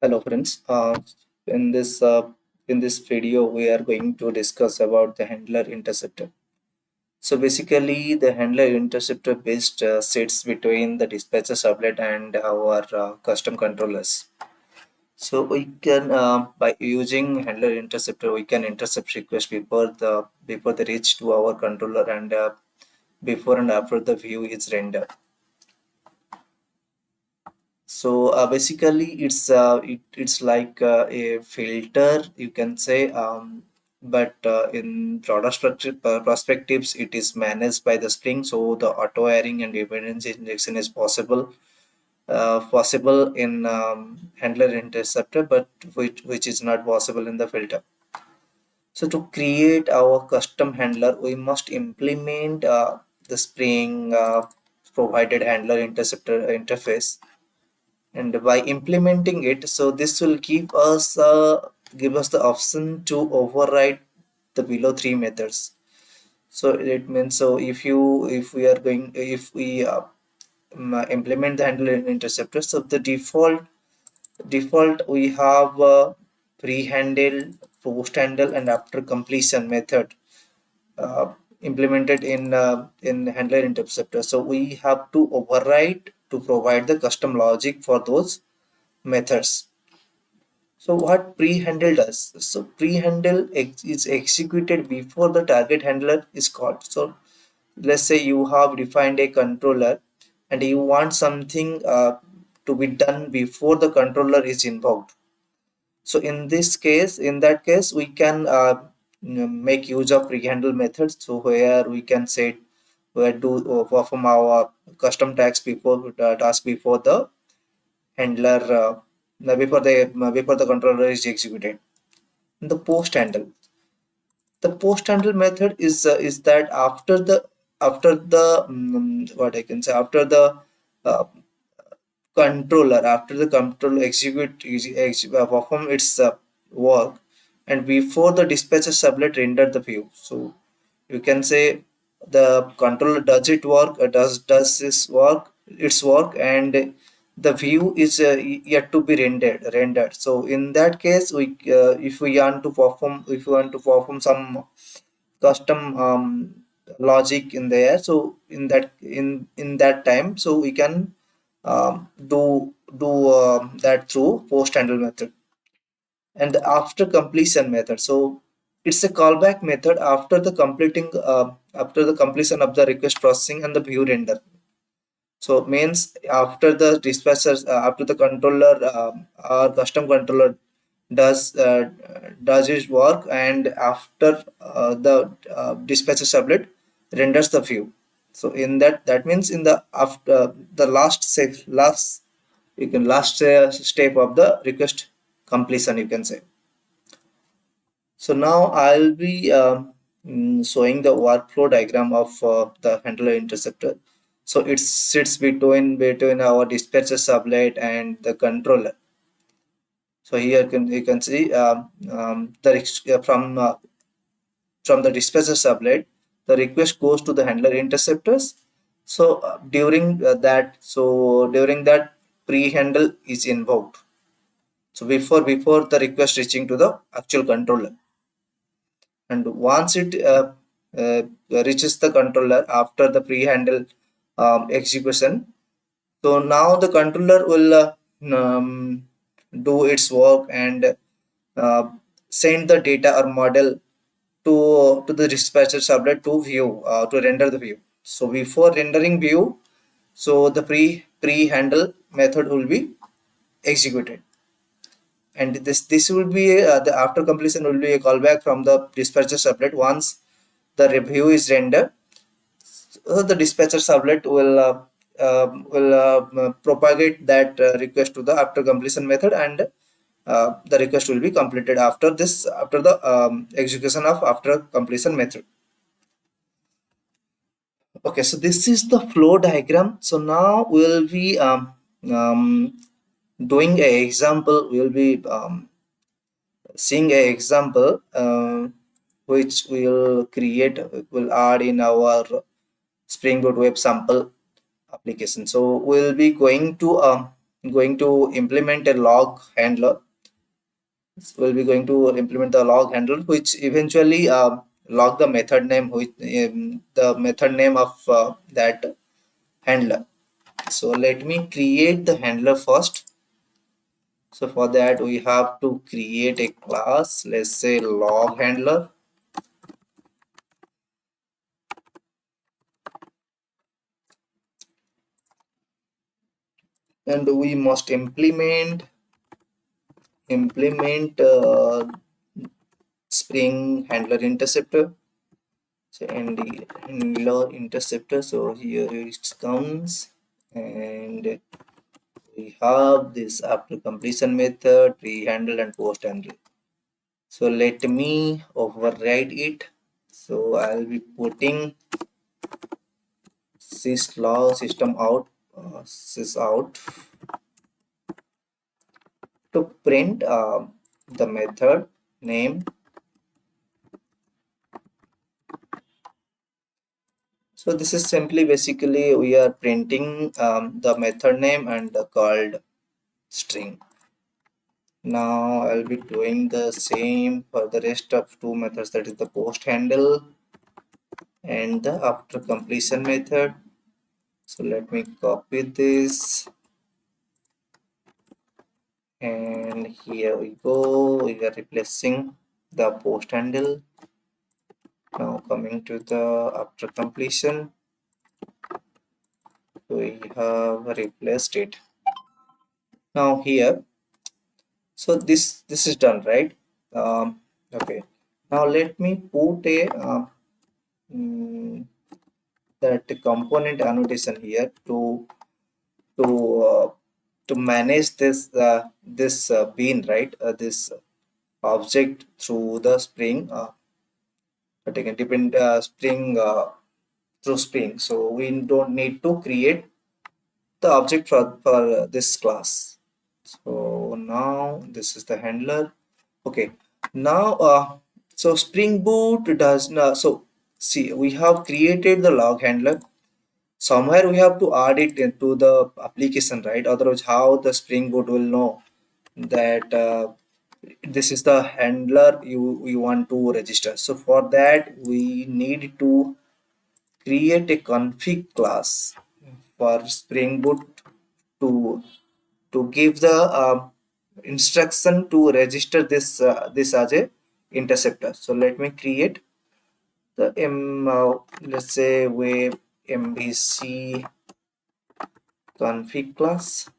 Hello friends. In this uh, in this video, we are going to discuss about the handler interceptor. So basically, the handler interceptor based sits between the dispatcher servlet and our custom controllers. So we can by using handler interceptor, we can intercept request before they reach to our controller and before and after the view is rendered. So basically, it's like a filter, you can say, but in broader structure perspectives, it is managed by the Spring. So the auto airing and evidence injection is possible in handler interceptor, but which is not possible in the filter. So to create our custom handler, we must implement the Spring provided handler interceptor interface, and by implementing it, so this will give us the option to override the below three methods. So it means, so if we implement the handler interceptor, so the default we have pre-handle, post-handle, and after completion method uh, implemented in handler interceptor. So we have to override to provide the custom logic for those methods. So what preHandle does? So preHandle is executed before the target handler is called. So let's say you have defined a controller and you want something to be done before the controller is invoked. So in that case, we can make use of preHandle methods. So where we can say where to perform our custom task before the handler before the controller is executed. The post handle method is that what I can say, uh, after the controller perform its work, and before the dispatcher sublet render the view. So you can say the controller does it work does this work its work, and the view is yet to be rendered. So in that case, if we want to perform some custom logic in there, so in that time, so we can do that through post handle method. And the after completion method, so it's a callback method after the completion of the request processing and the view render. So it means after the controller or custom controller does its work, and after the dispatcher sublet renders the view. So in that means in the after the last step of the request completion, you can say. So now I'll be showing the workflow diagram of the handler interceptor. So it sits between our dispatcher sublet and the controller. So here you can see from the dispatcher sublet, the request goes to the handler interceptors. So during that pre-handle is invoked. So before the request reaching to the actual controller, and once it uh, reaches the controller after the pre-handle execution, so now the controller will do its work and uh, send the data or model to the dispatcher sublet to view to render the view. So before rendering view, so the pre-handle method will be executed, and this will be the after completion will be a callback from the dispatcher sublet. Once the review is rendered, the dispatcher sublet will propagate that request to the after completion method, and the request will be completed after the execution of after completion method. Okay, so this is the flow diagram. So now we'll be um, doing a example. We'll be seeing a example which will add in our Spring Boot web sample application. So we'll be going to going to implement a log handler. We'll be going to implement the log handler, which eventually log the method name, which the method name of that handler. So let me create the handler first. So for that we have to create a class, let's say log handler, and we must implement Spring handler interceptor. So and the handler interceptor. So here it comes, and we have this after completion method, preHandle and postHandle. So let me override it. So I'll be putting syslog system out, sys out to print the method name. So this is simply basically we are printing the method name and the called string. Now I'll be doing the same for the rest of two methods, that is the post handle and the after completion method. So let me copy this, and here we go. We are replacing the post handle. Now coming to the after completion, we have replaced it. Now here, so this is done, right? Okay. Now let me put a mm, that component annotation here to uh, to manage this bean, right? This object through the Spring, taking depend Spring through Spring. So we don't need to create the object for this class. So now this is the handler. Okay. Now so Spring Boot does not. So see, we have created the log handler. Somewhere we have to add it into the application, right? Otherwise, how the Spring Boot will know that this is the handler you want to register? So for that we need to create a config class for Spring Boot to give the instruction to register this as a interceptor. So let me create the let's say web mbc config class.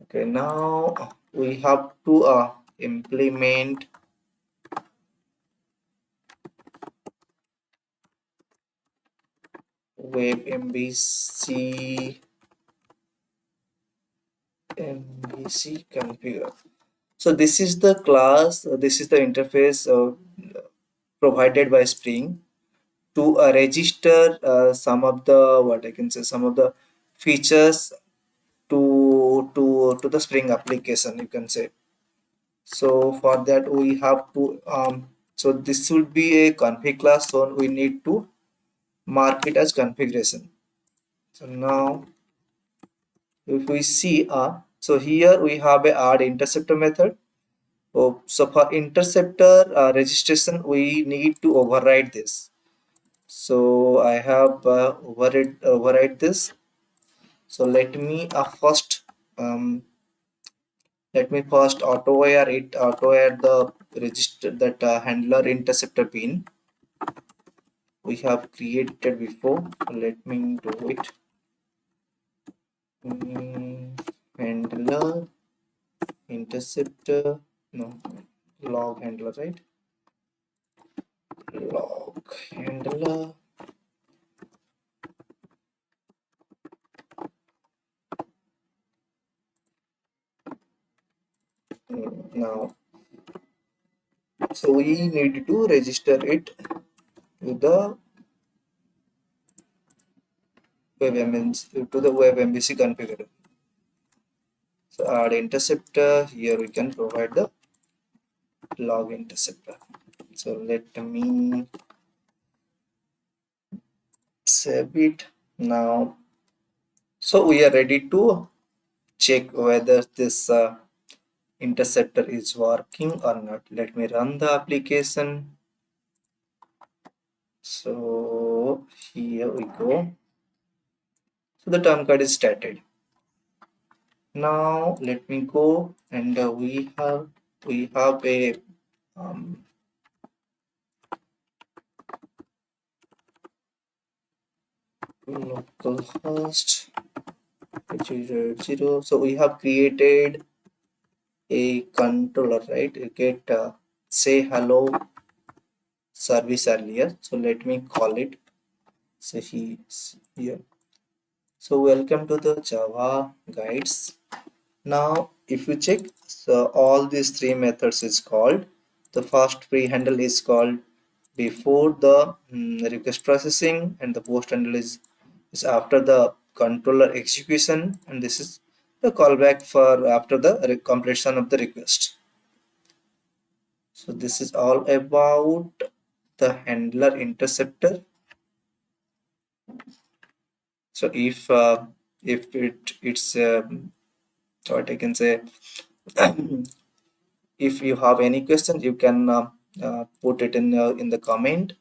Okay, now we have to implement web mbc configure. So this is the class, this is the interface provided by Spring to register some of the, what I can say, some of the features to the Spring application, you can say. So for that we have to so this should be a config class, so we need to mark it as configuration. So now if we see so here we have a add interceptor method. Oh, so for interceptor registration we need to override this. So I have override this. So let me first auto wire the register that handler interceptor pin we have created before. Let me do it. Handler interceptor, no, log handler, right? Log handler. Now so we need to register it to the web MVC configurator. So add interceptor, here we can provide the log interceptor. So let me save it. Now So we are ready to check whether this interceptor is working or not. Let me run the application. So here we go. So the term card is started. Now let me go, and we have a um, localhost 0. So we have created a controller, right? You get say hello service earlier. So let me call it. So here. So welcome to the Java guides. Now if you check, so all these three methods is called. The first preHandle is called before the request processing, and the postHandle is after the controller execution, and this is the callback for after the completion of the request. So this is all about the handler interceptor. So if it's what I can say, if you have any questions, you can put it in the comment,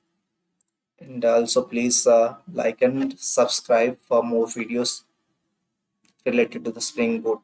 and also please like and subscribe for more videos related to the Spring Boot.